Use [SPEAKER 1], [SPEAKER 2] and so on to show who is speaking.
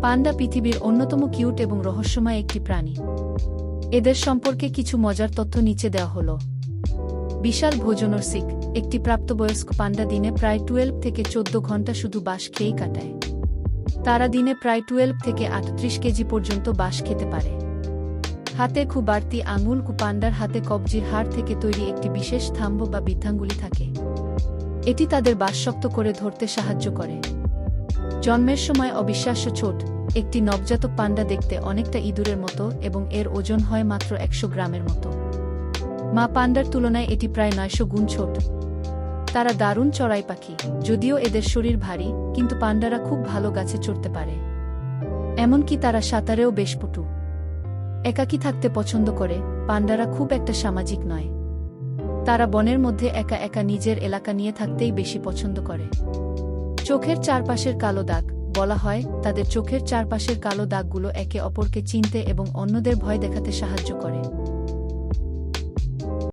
[SPEAKER 1] পান্ডা পৃথিবীর অন্যতম কিউট এবং রহস্যময় একটি প্রাণী। এদের সম্পর্কে কিছু মজার তথ্য নিচে দেওয়া হল। বিশাল ভোজনরসিক, একটি প্রাপ্তবয়স্ক পান্ডা দিনে প্রায় 12 থেকে 14 ঘন্টা শুধু বাঁশ খেয়েই কাটায়। তারা দিনে প্রায় 12 থেকে 38 কেজি পর্যন্ত বাঁশ খেতে পারে। হাতে খুব বাড়তি আঙুল পান্ডার হাতে কবজির হাড় থেকে তৈরি একটি বিশেষ থাম্ব বা বৃদ্ধাঙ্গুলি থাকে। এটি তাদের বাঁশ শক্ত করে ধরতে সাহায্য করে। জন্মের সময় অবিশ্বাস্য ছোট, একটি নবজাতক পান্ডা দেখতে অনেকটা ইঁদুরের মতো এবং এর ওজন হয় মাত্র 100 গ্রামের মতো। মা পান্ডার তুলনায় এটি প্রায় 900 গুণ ছোট। তারা দারুণ চড়াই পাখি, যদিও এদের শরীর ভারী, কিন্তু পান্ডারা খুব ভালো গাছে চড়তে পারে। এমনকি তারা সাঁতারেও বেশ পটু। একাকী থাকতে পছন্দ করে, পান্ডারা খুব একটা সামাজিক নয়। তারা বনের মধ্যে একা একা নিজের এলাকা নিয়ে থাকতেই বেশি পছন্দ করে। চোখের চারপাশের কালো দাগ, বলা হয় তাদের চোখের চারপাশের কালো দাগগুলো একে অপরকে চিনতে এবং অন্যদের ভয় দেখাতে সাহায্য করে।